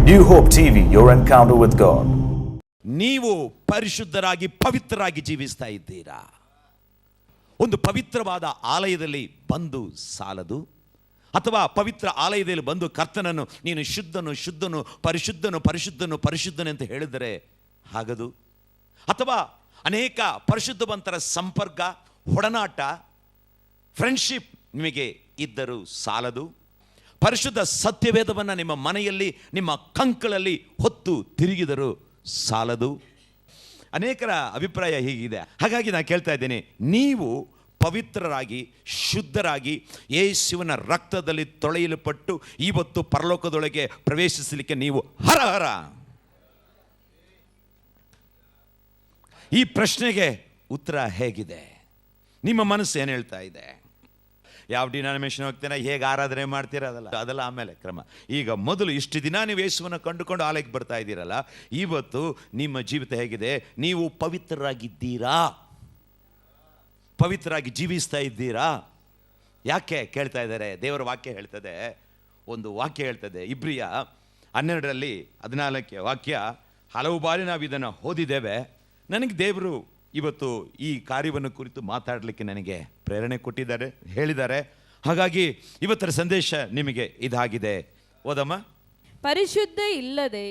New Hope TV, your encounter with God. ನೀವು ಪರಿಶುದ್ಧರಾಗಿ ಪವಿತ್ರರಾಗಿ ಜೀವಿಸ್ತಾ ಇದ್ದೀರಾ. ಒಂದು ಪವಿತ್ರವಾದ ಆಲಯದಲ್ಲಿ ಬಂದು ಸಾಲದು, ಅಥವಾ ಪವಿತ್ರ ಆಲಯದಲ್ಲಿ ಬಂದು ಕರ್ತನನ್ನು ನೀನು ಶುದ್ಧನು ಶುದ್ಧನು ಪರಿಶುದ್ಧನು ಪರಿಶುದ್ಧನು ಪರಿಶುದ್ಧನು ಅಂತ ಹೇಳಿದರೆ ಆಗದು. ಅಥವಾ ಅನೇಕ ಪರಿಶುದ್ಧವಂತರ ಸಂಪರ್ಕ, ಒಡನಾಟ, ಫ್ರೆಂಡ್ಶಿಪ್ ನಿಮಗೆ ಇದ್ದರೂ ಸಾಲದು. ಪರಿಶುದ್ಧ ಸತ್ಯವೇದವನ್ನು ನಿಮ್ಮ ಮನೆಯಲ್ಲಿ, ನಿಮ್ಮ ಕಂಕಳಲ್ಲಿ ಹೊತ್ತು ತಿರುಗಿದರೂ ಸಾಲದು. ಅನೇಕರ ಅಭಿಪ್ರಾಯ ಹೀಗಿದೆ. ಹಾಗಾಗಿ ನಾನು ಕೇಳ್ತಾ ಇದ್ದೇನೆ, ನೀವು ಪವಿತ್ರರಾಗಿ ಶುದ್ಧರಾಗಿ ಯೇಸುವಿನ ರಕ್ತದಲ್ಲಿ ತೊಳೆಯಲ್ಪಟ್ಟು ಇವತ್ತು ಪರಲೋಕದೊಳಗೆ ಪ್ರವೇಶಿಸಲಿಕ್ಕೆ ನೀವು ಹರ. ಈ ಪ್ರಶ್ನೆಗೆ ಉತ್ತರ ಹೇಗಿದೆ? ನಿಮ್ಮ ಮನಸ್ಸು ಏನು ಹೇಳ್ತಾ ಇದೆ? ಯಾವ ಡಿನಾಮಿನೇಷನ್ ಹೋಗ್ತೇನೆ, ಹೇಗೆ ಆರಾಧನೆ ಮಾಡ್ತೀರ, ಅದೆಲ್ಲ ಆಮೇಲೆ ಕ್ರಮ. ಈಗ ಮೊದಲು ಇಷ್ಟು ದಿನ ನೀವು ಯೇಸುವನ್ನು ಕಂಡುಕೊಂಡು ಆಲಯಕ್ಕೆ ಬರ್ತಾ ಇದ್ದೀರಲ್ಲ, ಇವತ್ತು ನಿಮ್ಮ ಜೀವಿತ ಹೇಗಿದೆ? ನೀವು ಪವಿತ್ರರಾಗಿದ್ದೀರಾ? ಪವಿತ್ರರಾಗಿ ಜೀವಿಸ್ತಾ ಇದ್ದೀರಾ? ಯಾಕೆ ಕೇಳ್ತಾ ಇದ್ದಾರೆ? ದೇವರ ವಾಕ್ಯ ಹೇಳ್ತದೆ, ಒಂದು ವಾಕ್ಯ ಹೇಳ್ತದೆ, ಇಬ್ರಿಯ 12:14 ವಾಕ್ಯ. ಹಲವು ಬಾರಿ ನಾವು ಇದನ್ನು ಓದಿದ್ದೇವೆ. ನನಗೆ ದೇವರು ಇವತ್ತು ಈ ಕಾರ್ಯವನ್ನು ಕುರಿತು ಮಾತಾಡಲಿಕ್ಕೆ ನನಗೆ ಪ್ರೇರಣೆ ಕೊಟ್ಟಿದ್ದಾರೆ, ಹೇಳಿದ್ದಾರೆ. ಹಾಗಾಗಿ ಇವತ್ತರ ಸಂದೇಶ ನಿಮಗೆ ಇದಾಗಿದೆ. ಓದಮ್ಮ. ಪರಿಶುದ್ಧ ಇಲ್ಲದೆ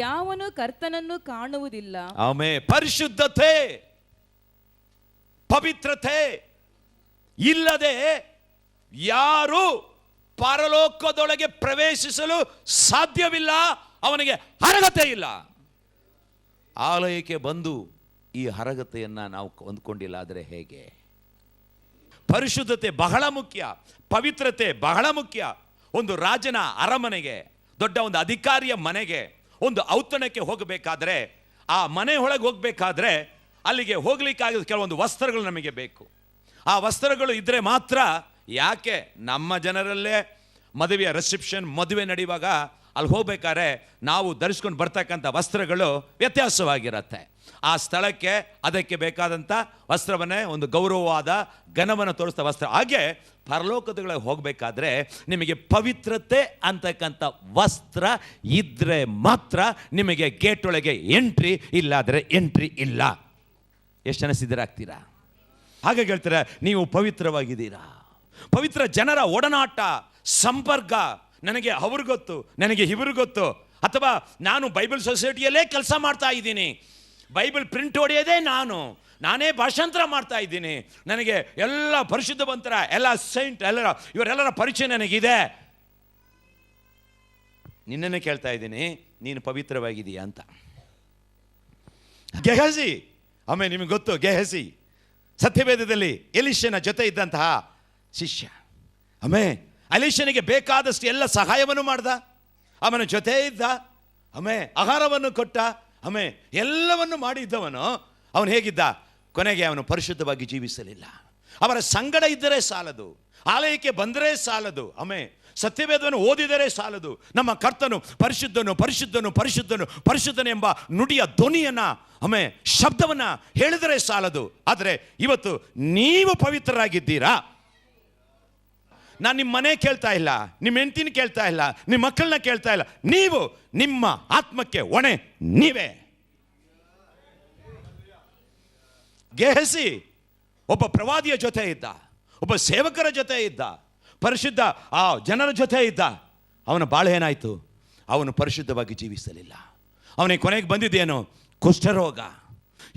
ಯಾವನು ಕರ್ತನನ್ನು ಕಾಣುವುದಿಲ್ಲ. ಆಮೇಲೆ ಪರಿಶುದ್ಧತೆ, ಪವಿತ್ರತೆ ಇಲ್ಲದೆ ಯಾರು ಪರಲೋಕದೊಳಗೆ ಪ್ರವೇಶಿಸಲು ಸಾಧ್ಯವಿಲ್ಲ, ಅವನಿಗೆ ಅರ್ಹತೆ ಇಲ್ಲ. ಆಲಯಕ್ಕೆ ಬಂದು ಈ ಅರ್ಹತೆಯನ್ನು ನಾವು ಹೊಂದ್ಕೊಂಡಿಲ್ಲ ಆದರೆ ಹೇಗೆ? ಪರಿಶುದ್ಧತೆ ಬಹಳ ಮುಖ್ಯ, ಪವಿತ್ರತೆ ಬಹಳ ಮುಖ್ಯ. ಒಂದು ರಾಜನ ಅರಮನೆಗೆ, ದೊಡ್ಡ ಒಂದು ಅಧಿಕಾರಿಯ ಮನೆಗೆ, ಒಂದು ಔತಣಕ್ಕೆ ಹೋಗಬೇಕಾದ್ರೆ, ಆ ಮನೆ ಒಳಗೆ ಹೋಗಬೇಕಾದ್ರೆ ಅಲ್ಲಿಗೆ ಹೋಗ್ಲಿಕ್ಕಾಗ ಕೆಲವೊಂದು ವಸ್ತ್ರಗಳು ನಮಗೆ ಬೇಕು. ಆ ವಸ್ತ್ರಗಳು ಇದ್ದರೆ ಮಾತ್ರ. ಯಾಕೆ? ನಮ್ಮ ಜನರಲ್ಲೇ ಮದುವೆಯ ರಿಸೆಪ್ಷನ್, ಮದುವೆ ನಡೆಯುವಾಗ ಅಲ್ಲಿ ಹೋಗ್ಬೇಕಾದ್ರೆ ನಾವು ಧರಿಸ್ಕೊಂಡು ಬರ್ತಕ್ಕಂಥ ವಸ್ತ್ರಗಳು ವ್ಯತ್ಯಾಸವಾಗಿರುತ್ತೆ. ಆ ಸ್ಥಳಕ್ಕೆ ಅದಕ್ಕೆ ಬೇಕಾದಂಥ ವಸ್ತ್ರವನ್ನೇ, ಒಂದು ಗೌರವವಾದ ಘನವನ್ನು ತೋರಿಸ್ತಾ ವಸ್ತ್ರ. ಹಾಗೆ ಪರಲೋಕದೊಳಗೆ ಹೋಗಬೇಕಾದ್ರೆ ನಿಮಗೆ ಪವಿತ್ರತೆ ಅಂತಕ್ಕಂಥ ವಸ್ತ್ರ ಇದ್ದರೆ ಮಾತ್ರ ನಿಮಗೆ ಗೇಟ್ ಒಳಗೆ ಎಂಟ್ರಿ, ಇಲ್ಲಾದರೆ ಎಂಟ್ರಿ ಇಲ್ಲ. ಎಷ್ಟು ಜನ ಸಿದ್ಧರಾಗ್ತೀರಾ? ಹಾಗೆ ಹೇಳ್ತಾರೆ, ನೀವು ಪವಿತ್ರವಾಗಿದ್ದೀರಾ. ಪವಿತ್ರ ಜನರ ಒಡನಾಟ, ಸಂಪರ್ಕ, ನನಗೆ ಅವ್ರು ಗೊತ್ತು, ನನಗೆ ಇವರು ಗೊತ್ತು, ಅಥವಾ ನಾನು ಬೈಬಲ್ ಸೊಸೈಟಿಯಲ್ಲೇ ಕೆಲಸ ಮಾಡ್ತಾ ಇದ್ದೀನಿ, ಬೈಬಲ್ ಪ್ರಿಂಟ್ ಹೊಡೆಯೋದೇ ನಾನೇ ಭಾಷಾಂತರ ಮಾಡ್ತಾ ಇದ್ದೀನಿ, ನನಗೆ ಎಲ್ಲ ಪರಿಶುದ್ಧವಂತರ, ಎಲ್ಲ ಸೈಂಟ್, ಇವರೆಲ್ಲರ ಪರಿಚಯ ನನಗಿದೆ. ನಿನ್ನನ್ನೇ ಕೇಳ್ತಾ ಇದ್ದೀನಿ, ನೀನು ಪವಿತ್ರವಾಗಿದೆಯಾ ಅಂತ. ಗೆಹಜಿ, ಆಮೇಲೆ ನಿಮಗೆ ಗೊತ್ತು, ಗೆಹಜಿ ಸತ್ಯವೇದದಲ್ಲಿ ಎಲೀಷನ ಜೊತೆ ಇದ್ದಂತಹ ಶಿಷ್ಯ. ಆಮೇಲೆ ಎಲೀಷನಿಗೆ ಬೇಕಾದಷ್ಟು ಎಲ್ಲ ಸಹಾಯವನ್ನು ಮಾಡ್ದ, ಅವನ ಜೊತೆ ಇದ್ದ, ಆಮೇಲೆ ಆಹಾರವನ್ನು ಕೊಟ್ಟ, ಆಮೇಲೆ ಎಲ್ಲವನ್ನು ಮಾಡಿದ್ದವನು. ಅವನು ಹೇಗಿದ್ದ? ಕೊನೆಗೆ ಅವನು ಪರಿಶುದ್ಧವಾಗಿ ಜೀವಿಸಲಿಲ್ಲ. ಅವರ ಸಂಗಡ ಇದ್ದರೆ ಸಾಲದು, ಆಲಯಕ್ಕೆ ಬಂದರೆ ಸಾಲದು, ಆಮೇಲೆ ಸತ್ಯವೇದವನ್ನು ಓದಿದರೆ ಸಾಲದು. ನಮ್ಮ ಕರ್ತನು ಪರಿಶುದ್ಧನು ಪರಿಶುದ್ಧನು ಪರಿಶುದ್ಧನು ಪರಿಶುದ್ಧನು ಎಂಬ ನುಡಿಯ ಧ್ವನಿಯನ್ನು, ಆಮೇಲೆ ಶಬ್ದವನ್ನು ಹೇಳಿದರೆ ಸಾಲದು. ಆದರೆ ಇವತ್ತು ನೀವು ಪವಿತ್ರರಾಗಿದ್ದೀರಾ? ನಾನು ನಿಮ್ಮ ಮನೆ ಕೇಳ್ತಾ ಇಲ್ಲ, ನಿಮ್ಮ ಹೆಂಡತಿನ ಕೇಳ್ತಾ ಇಲ್ಲ, ನಿಮ್ಮ ಮಕ್ಕಳನ್ನ ಕೇಳ್ತಾ ಇಲ್ಲ. ನೀವು ನಿಮ್ಮ ಆತ್ಮಕ್ಕೆ ಹೊಣೆ ನೀವೇ. ಗೆಹಸಿ ಒಬ್ಬ ಪ್ರವಾದಿಯ ಜೊತೆ ಇದ್ದ, ಒಬ್ಬ ಸೇವಕರ ಜೊತೆ ಇದ್ದ, ಪರಿಶುದ್ಧ ಆ ಜನರ ಜೊತೆ ಇದ್ದ. ಅವನ ಬಾಳು ಏನಾಯಿತು? ಅವನು ಪರಿಶುದ್ಧವಾಗಿ ಜೀವಿಸಲಿಲ್ಲ. ಅವನಿಗೆ ಕೊನೆಗೆ ಬಂದಿದ್ದೇನು? ಕುಷ್ಠರೋಗ.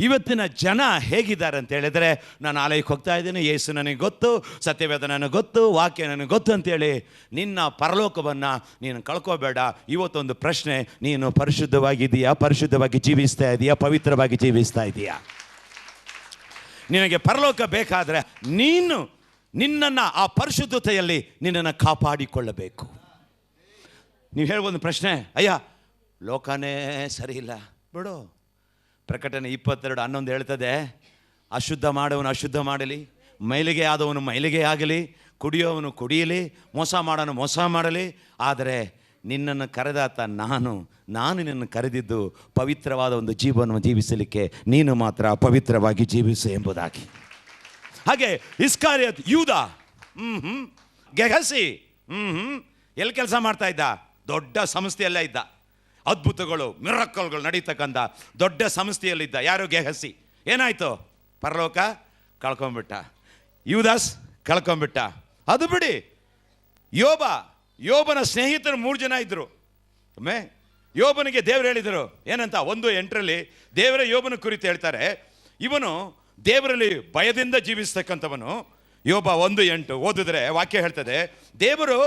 ಇವತ್ತಿನ ಜನ ಹೇಗಿದ್ದಾರೆ ಅಂತ ಹೇಳಿದರೆ, ನಾನು ಆಲಯಕ್ಕೆ ಹೋಗ್ತಾ ಇದ್ದೀನಿ, ಯೇಸು ನನಗೆ ಗೊತ್ತು, ಸತ್ಯವೇದ ನನಗೆ ಗೊತ್ತು, ವಾಕ್ಯ ನನಗೆ ಗೊತ್ತು ಅಂತೇಳಿ ನಿನ್ನ ಪರಲೋಕವನ್ನು ನೀನು ಕಳ್ಕೋಬೇಡ. ಇವತ್ತೊಂದು ಪ್ರಶ್ನೆ, ನೀನು ಪರಿಶುದ್ಧವಾಗಿದೆಯಾ? ಪರಿಶುದ್ಧವಾಗಿ ಜೀವಿಸ್ತಾ ಇದೆಯಾ? ಪವಿತ್ರವಾಗಿ ಜೀವಿಸ್ತಾ ಇದೆಯಾ? ನಿನಗೆ ಪರಲೋಕ ಬೇಕಾದರೆ ನೀನು ನಿನ್ನನ್ನು ಆ ಪರಿಶುದ್ಧತೆಯಲ್ಲಿ ನಿನ್ನನ್ನು ಕಾಪಾಡಿಕೊಳ್ಳಬೇಕು. ನೀವು ಹೇಳ್ಬೋದು ಪ್ರಶ್ನೆ, ಅಯ್ಯ ಲೋಕನೇ ಸರಿ ಇಲ್ಲ ಬಿಡು. ಪ್ರಕಟಣೆ 22:11 ಹೇಳ್ತದೆ, ಅಶುದ್ಧ ಮಾಡುವವನು ಅಶುದ್ಧ ಮಾಡಲಿ, ಮೈಲಿಗೆ ಆದವನು ಮೈಲಿಗೆ ಆಗಲಿ, ಕುಡಿಯೋವನು ಕುಡಿಯಲಿ, ಮೋಸ ಮಾಡೋನು ಮೋಸ ಮಾಡಲಿ, ಆದರೆ ನಿನ್ನನ್ನು ಕರೆದಾತ ನಾನು ನಿನ್ನನ್ನು ಕರೆದಿದ್ದು ಪವಿತ್ರವಾದ ಒಂದು ಜೀವನವನ್ನು ಜೀವಿಸಲಿಕ್ಕೆ, ನೀನು ಮಾತ್ರ ಪವಿತ್ರವಾಗಿ ಜೀವಿಸು ಎಂಬುದಾಗಿ. ಹಾಗೆ ಇಸ್ಕಾರಿಯತ್, ಯೂದ, ಗೆಹಸಿ ಎಲ್ಲಿ ಕೆಲಸ ಮಾಡ್ತಾ ಇದ್ದ? ದೊಡ್ಡ ಸಂಸ್ಥೆಯಲ್ಲೇ ಇದ್ದ. ಅದ್ಭುತಗಳು ಮಿರಕಲ್ಗಳು ನಡೀತಕ್ಕಂಥ ದೊಡ್ಡ ಸಂಸ್ಥೆಯಲ್ಲಿದ್ದ ಯಾರು? ಗೆಹಸಿ. ಏನಾಯ್ತು? ಪರಲೋಕ ಕಳ್ಕೊಂಬಿಟ್ಟ. ಯೂದಾಸ್ ಕಳ್ಕೊಂಬಿಟ್ಟ. ಅದು ಬಿಡಿ, ಯೋಬನ ಸ್ನೇಹಿತರು 3 ಜನ ಇದ್ರು. ಯೋಬನಿಗೆ ದೇವರು ಹೇಳಿದರು ಏನಂತ? 1:8 ದೇವರ ಯೋಬನ ಕುರಿತು ಹೇಳ್ತಾರೆ, ಇವನು ದೇವರಲ್ಲಿ ಭಯದಿಂದ ಜೀವಿಸ್ತಕ್ಕಂಥವನು. ಯೋಬ 1:8 ಓದಿದ್ರೆ ವಾಕ್ಯ ಹೇಳ್ತದೆ, ದೇವರು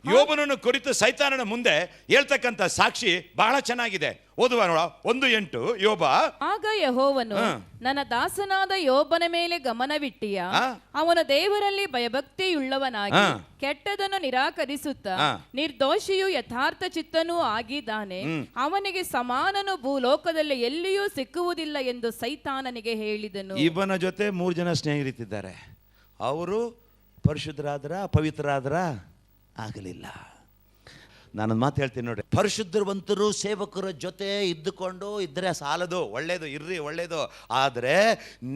ಯೋಬನನ್ನು ಕುರಿತು ಸೈತಾನನ ಮುಂದೆ ಹೇಳ್ತಕ್ಕಂಥ ಸಾಕ್ಷಿ ಬಹಳ ಚೆನ್ನಾಗಿದೆ. ಓದುವ 1:8 ಯೋಬ. ಆಗ ಯೆಹೋವನು ನನ್ನ ದಾಸನಾದ ಯೋಬನ ಮೇಲೆ ಗಮನವಿಟ್ಟಿಯ, ಅವನು ದೇವರಲ್ಲಿ ಭಯಭಕ್ತಿಯುಳ್ಳವನಾಗಿ ಕೆಟ್ಟದನ್ನು ನಿರಾಕರಿಸುತ್ತಾ ನಿರ್ದೋಷಿಯು ಯಥಾರ್ಥ ಚಿತ್ತನೂ ಆಗಿದ್ದಾನೆ, ಅವನಿಗೆ ಸಮಾನನು ಭೂಲೋಕದಲ್ಲಿ ಎಲ್ಲಿಯೂ ಸಿಕ್ಕುವುದಿಲ್ಲ ಎಂದು ಸೈತಾನನಿಗೆ ಹೇಳಿದನು. ಇವನ ಜೊತೆ 3 ಜನ ಸ್ನೇಹಿತರಿದ್ದಾರೆ. ಅವರು ಪರಿಶುದ್ಧರಾದ್ರ ಪವಿತ್ರರಾದ್ರ ಆಗಲಿಲ್ಲ. ನಾನೊಂದು ಮಾತು ಹೇಳ್ತೀನಿ ನೋಡಿ, ಪರಿಶುದ್ಧವಂತರು ಸೇವಕರ ಜೊತೆ ಇದ್ದುಕೊಂಡು ಇದ್ರೆ ಸಾಲದು, ಒಳ್ಳೇದು ಇರ್ರಿ, ಒಳ್ಳೇದು. ಆದರೆ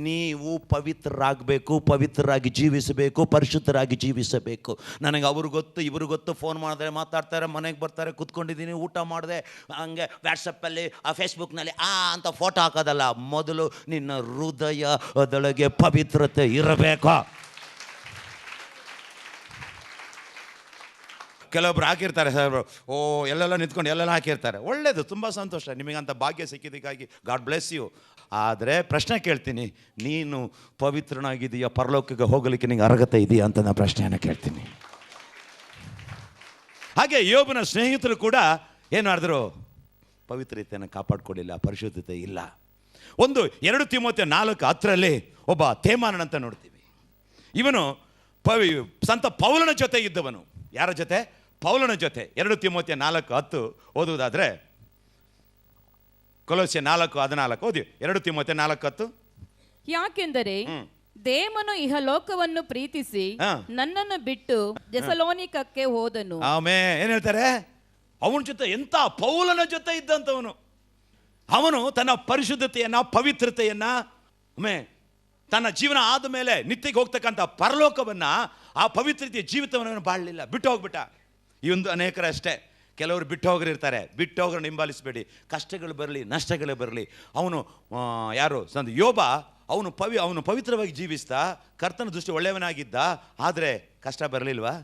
ನೀವು ಪವಿತ್ರರಾಗಬೇಕು, ಪವಿತ್ರರಾಗಿ ಜೀವಿಸಬೇಕು, ಪರಿಶುದ್ಧರಾಗಿ ಜೀವಿಸಬೇಕು. ನನಗೆ ಅವ್ರು ಗೊತ್ತು ಇವರು ಗೊತ್ತು, ಫೋನ್ ಮಾಡಿದ್ರೆ ಮಾತಾಡ್ತಾರೆ, ಮನೆಗೆ ಬರ್ತಾರೆ, ಕೂತ್ಕೊಂಡಿದ್ದೀನಿ, ಊಟ ಮಾಡಿದೆ, ಹಂಗೆ ವಾಟ್ಸಪ್ಪಲ್ಲಿ ಫೇಸ್ಬುಕ್ನಲ್ಲಿ ಅಂತ ಫೋಟೋ ಹಾಕೋದಲ್ಲ. ಮೊದಲು ನಿನ್ನ ಹೃದಯದೊಳಗೆ ಪವಿತ್ರತೆ ಇರಬೇಕು. ಕೆಲವೊಬ್ರು ಹಾಕಿರ್ತಾರೆ ಸರ್, ಎಲ್ಲೆಲ್ಲ ನಿಂತ್ಕೊಂಡು ಎಲ್ಲೆಲ್ಲ ಹಾಕಿರ್ತಾರೆ. ಒಳ್ಳೇದು, ತುಂಬ ಸಂತೋಷ, ನಿಮಗಂತ ಭಾಗ್ಯ ಸಿಕ್ಕಿದ್ದಕ್ಕಾಗಿ ಗಾಡ್ ಬ್ಲೆಸ್ ಯು. ಆದರೆ ಪ್ರಶ್ನೆ ಕೇಳ್ತೀನಿ, ನೀನು ಪವಿತ್ರನಾಗಿದೆಯಾ? ಪರಲೋಕಕ್ಕೆ ಹೋಗಲಿಕ್ಕೆ ನಿಂಗೆ ಅರ್ಹತೆ ಇದೆಯಾ ಅಂತ ನಾನು ಪ್ರಶ್ನೆಯನ್ನು ಕೇಳ್ತೀನಿ. ಹಾಗೆ ಯೋಬನ ಸ್ನೇಹಿತರು ಕೂಡ ಏನು ಮಾಡಿದ್ರು? ಪವಿತ್ರತೆಯನ್ನು ಕಾಪಾಡ್ಕೊಳ್ಳಿಲ್ಲ, ಪರಿಶುದ್ಧತೆ ಇಲ್ಲ. 2 ತಿಮೋಥೆ 4:10 ಒಬ್ಬ ತೇಮಾನನಂತ ನೋಡ್ತೀವಿ. ಇವನು ಸಂತ ಪೌಲನ ಜೊತೆ ಇದ್ದವನು. ಯಾರ ಜೊತೆ? ಪೌಲನ ಜೊತೆ. 2 ತಿಮೋಥೆ 4:10 ಓದುವುದಾದ್ರೆ, ಕೊಲೋಸ್ಯ 4:14 ಓದಿ. 2 ತಿಮೋಥೆ 4:10. ಯಾಕೆಂದರೆ ದೇಮನು ಇಹಲೋಕವನ್ನು ಪ್ರೀತಿಸಿ ನನ್ನನ್ನು ಬಿಟ್ಟು ಥೆಸಲೋನಿಕಕ್ಕೆ ಹೋದನು. ಏನ್ ಹೇಳ್ತಾರೆ? ಅವನ ಜೊತೆ, ಎಂತ ಪೌಲನ ಜೊತೆ ಇದ್ದಂಥವನು. ಅವನು ತನ್ನ ಪರಿಶುದ್ಧತೆಯನ್ನ, ಪವಿತ್ರತೆಯನ್ನ, ತನ್ನ ಜೀವನ ಆದ ಮೇಲೆ ನಿತ್ಯಕ್ಕೆ ಹೋಗ್ತಕ್ಕಂಥ ಪರಲೋಕವನ್ನ, ಆ ಪವಿತ್ರತೆಯ ಜೀವಿತವನ್ನು ಬಾಳಲಿಲ್ಲ, ಬಿಟ್ಟು ಹೋಗ್ಬಿಟ್ಟ. ಈ ಒಂದು ಅನೇಕರಷ್ಟೇ. ಕೆಲವರು ಬಿಟ್ಟು ಹೋಗಿರ್ತಾರೆ. ಬಿಟ್ಟು ಹೋಗ್ರನ್ನ ಹಿಂಬಾಲಿಸಬೇಡಿ. ಕಷ್ಟಗಳು ಬರಲಿ, ನಷ್ಟಗಳು ಬರಲಿ. ಅವನು ಯಾರು? ಯೋಬ. ಅವನು ಪವಿತ್ರವಾಗಿ ಜೀವಿಸ್ತಾ ಕರ್ತನ ದೃಷ್ಟಿ ಒಳ್ಳೆಯವನಾಗಿದ್ದ. ಆದರೆ ಕಷ್ಟ ಬರಲಿಲ್ವಾ?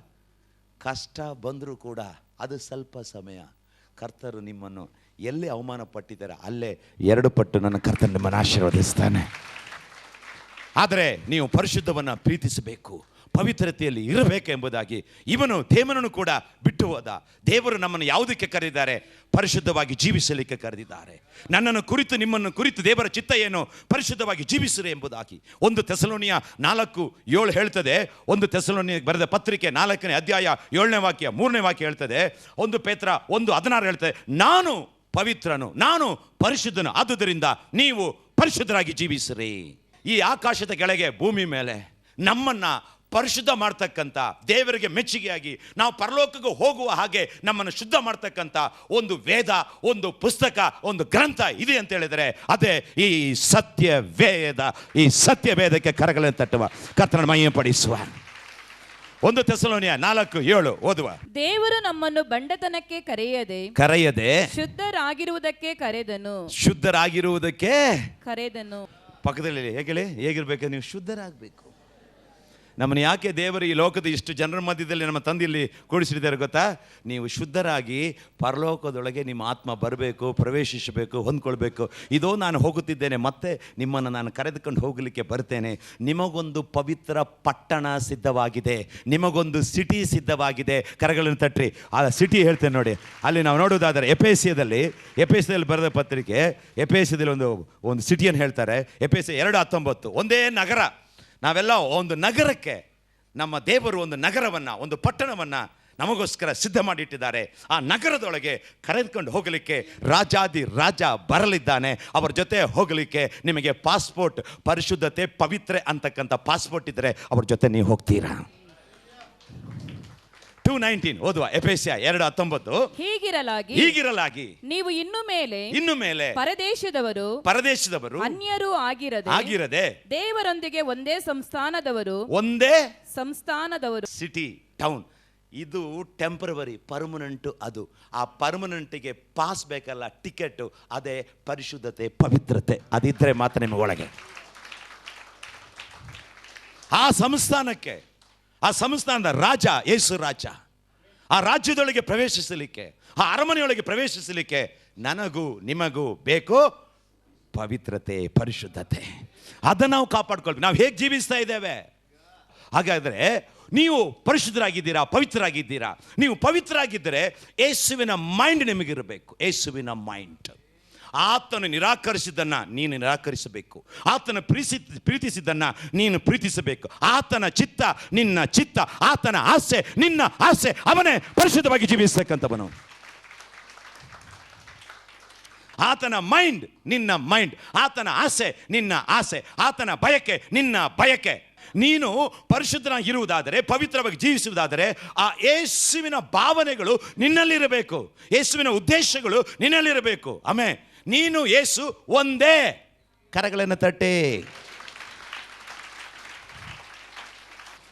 ಕಷ್ಟ ಬಂದರೂ ಕೂಡ ಅದು ಸ್ವಲ್ಪ ಸಮಯ. ಕರ್ತರು ನಿಮ್ಮನ್ನು ಎಲ್ಲೇ ಅವಮಾನ ಪಟ್ಟಿದ್ದಾರೆ ಅಲ್ಲೇ 2 ಪಟ್ಟು ನನ್ನ ಕರ್ತನ ನಿಮ್ಮನ್ನು ಆಶೀರ್ವದಿಸ್ತಾನೆ. ಆದರೆ ನೀವು ಪರಿಶುದ್ಧವನ್ನು ಪ್ರೀತಿಸಬೇಕು, ಪವಿತ್ರತೆಯಲ್ಲಿ ಇರಬೇಕೆಂಬುದಾಗಿ ಇವನು ದೇವನನ್ನು ಕೂಡ ಬಿಟ್ಟು ಹೋದ. ದೇವರು ನಮ್ಮನ್ನು ಯಾವುದಕ್ಕೆ ಕರೆದಿದ್ದಾರೆ? ಪರಿಶುದ್ಧವಾಗಿ ಜೀವಿಸಲಿಕ್ಕೆ ಕರೆದಿದ್ದಾರೆ. ನನ್ನನ್ನು ಕುರಿತು, ನಿಮ್ಮನ್ನು ಕುರಿತು ದೇವರ ಚಿತ್ತ ಏನು? ಪರಿಶುದ್ಧವಾಗಿ ಜೀವಿಸಿರಿ ಎಂಬುದಾಗಿ. 1 ಥೆಸಲೋನಿಯ 4:7 ಹೇಳ್ತದೆ. 1 ಥೆಸಲೋನಿಯಕ್ಕೆ ಬರೆದ ಪತ್ರಿಕೆ 4ನೇ ಅಧ್ಯಾಯ 7ನೇ ವಾಕ್ಯ 3ನೇ ವಾಕ್ಯ ಹೇಳ್ತದೆ. 1 ಪೇತ್ರ 1:16 ಹೇಳ್ತದೆ, ನಾನು ಪವಿತ್ರನು, ನಾನು ಪರಿಶುದ್ಧನು, ಆದುದರಿಂದ ನೀವು ಪರಿಶುದ್ಧರಾಗಿ ಜೀವಿಸಿರಿ. ಈ ಆಕಾಶದ ಕೆಳಗೆ ಭೂಮಿ ಮೇಲೆ ನಮ್ಮನ್ನು ಪರಿಶುದ್ಧ ಮಾಡ್ತಕ್ಕಂಥ, ದೇವರಿಗೆ ಮೆಚ್ಚುಗೆಯಾಗಿ ನಾವು ಪರಲೋಕಕ್ಕೆ ಹೋಗುವ ಹಾಗೆ ನಮ್ಮನ್ನು ಶುದ್ಧ ಮಾಡ್ತಕ್ಕಂಥ ಒಂದು ವೇದ, ಒಂದು ಪುಸ್ತಕ, ಒಂದು ಗ್ರಂಥ ಇದೆ ಅಂತ ಹೇಳಿದರೆ ಅದೇ ಈ ಸತ್ಯ ವೇದ. ಈ ಸತ್ಯ ವೇದಕ್ಕೆ ಕರಗಳನ್ನು ತಟ್ಟುವ, ಕರ್ತನ ಮಹಿಮೆ ಪಡಿಸುವ. 1 ಥೆಸಲೋನಿಯ 4:7 ಓದುವ. ದೇವರು ನಮ್ಮನ್ನು ಬಂಡತನಕ್ಕೆ ಕರೆಯದೆ ಶುದ್ಧರಾಗಿರುವುದಕ್ಕೆ ಕರೆದನು. ಪಕ್ಕದಲ್ಲಿ ಹೇಗಿರ್ಬೇಕು? ನೀವು ಶುದ್ಧರಾಗಬೇಕು. ನಮ್ಮನ್ನು ಯಾಕೆ ದೇವರು ಈ ಲೋಕದ ಇಷ್ಟು ಜನರ ಮಧ್ಯದಲ್ಲಿ ನಮ್ಮ ತಂದೆಯಲ್ಲಿ ಕೂಡಿಸಿದ್ದಾರೆ ಗೊತ್ತಾ? ನೀವು ಶುದ್ಧರಾಗಿ ಪರಲೋಕದೊಳಗೆ ನಿಮ್ಮ ಆತ್ಮ ಬರಬೇಕು, ಪ್ರವೇಶಿಸಬೇಕು, ಹೊಂದ್ಕೊಳ್ಬೇಕು. ಇದೋ ನಾನು ಹೋಗುತ್ತಿದ್ದೇನೆ, ಮತ್ತೆ ನಿಮ್ಮನ್ನು ನಾನು ಕರೆದುಕೊಂಡು ಹೋಗಲಿಕ್ಕೆ ಬರ್ತೇನೆ. ನಿಮಗೊಂದು ಪವಿತ್ರ ಪಟ್ಟಣ ಸಿದ್ಧವಾಗಿದೆ, ನಿಮಗೊಂದು ಸಿಟಿ ಸಿದ್ಧವಾಗಿದೆ. ಕರಗಳನ್ನು ತಟ್ಟಿ ಆ ಸಿಟಿ ಹೇಳ್ತೇನೆ ನೋಡಿ. ಅಲ್ಲಿ ನಾವು ನೋಡೋದಾದರೆ ಎಪೇಸಿಯದಲ್ಲಿ ಬರೆದ ಪತ್ರಿಕೆ, ಎಪೇಸಿಯದಲ್ಲಿ ಒಂದು ಸಿಟಿಯನ್ನು ಹೇಳ್ತಾರೆ. ಎಪೇಸಿಯ 2:19 ಒಂದೇ ನಗರ. ನಾವೆಲ್ಲ ಒಂದು ನಗರಕ್ಕೆ, ನಮ್ಮ ದೇವರು ಒಂದು ನಗರವನ್ನು, ಒಂದು ಪಟ್ಟಣವನ್ನು ನಮಗೋಸ್ಕರ ಸಿದ್ಧ ಮಾಡಿಟ್ಟಿದ್ದಾರೆ. ಆ ನಗರದೊಳಗೆ ಕರೆದುಕೊಂಡು ಹೋಗಲಿಕ್ಕೆ ರಾಜಾದಿ ರಾಜ ಬರಲಿದ್ದಾನೆ. ಅವರ ಜೊತೆ ಹೋಗಲಿಕ್ಕೆ ನಿಮಗೆ ಪಾಸ್ಪೋರ್ಟ್, ಪರಿಶುದ್ಧತೆ, ಪವಿತ್ರೆ ಅಂತಕ್ಕಂಥ ಪಾಸ್ಪೋರ್ಟ್ ಇದ್ದರೆ ಅವ್ರ ಜೊತೆ ನೀವು ಹೋಗ್ತೀರಾ. 2:19 ಓದುವ. ಎಫೆಸ್ಯ 2:19. ಹೀಗಿರಲಾಗಿ ನೀವು ಇನ್ನು ಮೇಲೆ ಪರದೇಶದವರು ಅನ್ಯರು ಆಗಿರದೆ ದೇವರೊಂದಿಗೆ ಒಂದೇ ಸಂಸ್ಥಾನದವರು ಸಿಟಿ, ಟೌನ್. ಇದು ಟೆಂಪರವರಿ, ಪರ್ಮನೆಂಟು. ಅದು ಆ ಪರ್ಮನೆಂಟಿಗೆ ಪಾಸ್ ಬೇಕಲ್ಲ, ಟಿಕೆಟು, ಅದೇ ಪರಿಶುದ್ಧತೆ, ಪವಿತ್ರತೆ. ಅದಿದ್ದರೆ ಮಾತ್ರ ನಿಮಗೊಳಗೆ ಆ ಸಂಸ್ಥಾನಕ್ಕೆ, ಆ ಸಂಸ್ಥಾನದ ರಾಜ ಯೇಸು ರಾಜ, ಆ ರಾಜ್ಯದೊಳಗೆ ಪ್ರವೇಶಿಸಲಿಕ್ಕೆ, ಆ ಅರಮನೆಯೊಳಗೆ ಪ್ರವೇಶಿಸಲಿಕ್ಕೆ ನನಗೂ ನಿಮಗೂ ಬೇಕು ಪವಿತ್ರತೆ, ಪರಿಶುದ್ಧತೆ. ಅದನ್ನು ನಾವು ಕಾಪಾಡ್ಕೊಳ್ಬೇಕು. ನಾವು ಹೇಗೆ ಜೀವಿಸ್ತಾ ಇದ್ದೇವೆ? ಹಾಗಾದರೆ ನೀವು ಪರಿಶುದ್ಧರಾಗಿದ್ದೀರಾ, ಪವಿತ್ರರಾಗಿದ್ದೀರಾ. ನೀವು ಪವಿತ್ರರಾಗಿದ್ದರೆ ಯೇಸುವಿನ ಮೈಂಡ್ ನಿಮಗಿರಬೇಕು. ಯೇಸುವಿನ ಮೈಂಡ್. ಆತನು ನಿರಾಕರಿಸಿದ್ದನ್ನು ನೀನು ನಿರಾಕರಿಸಬೇಕು. ಆತನ ಪ್ರೀತಿಸಿದ್ದನ್ನು ನೀನು ಪ್ರೀತಿಸಬೇಕು. ಆತನ ಚಿತ್ತ ನಿನ್ನ ಚಿತ್ತ, ಆತನ ಆಸೆ ನಿನ್ನ ಆಸೆ. ಅವನೇ ಪರಿಶುದ್ಧವಾಗಿ ಜೀವಿಸಬೇಕಂತವನು. ಆತನ ಮೈಂಡ್ ನಿನ್ನ ಮೈಂಡ್, ಆತನ ಆಸೆ ನಿನ್ನ ಆಸೆ, ಆತನ ಬಯಕೆ ನಿನ್ನ ಬಯಕೆ. ನೀನು ಪರಿಶುದ್ಧನಾಗಿರುವುದಾದರೆ, ಪವಿತ್ರವಾಗಿ ಜೀವಿಸುವುದಾದರೆ, ಆ ಯೇಸುವಿನ ಭಾವನೆಗಳು ನಿನ್ನಲ್ಲಿರಬೇಕು, ಯೇಸುವಿನ ಉದ್ದೇಶಗಳು ನಿನ್ನಲ್ಲಿರಬೇಕು. ಆಮೇಲೆ ನೀನು ಯೇಸು ಒಂದೇ. ಕರಗಳನ್ನು ತಟ್ಟೆ.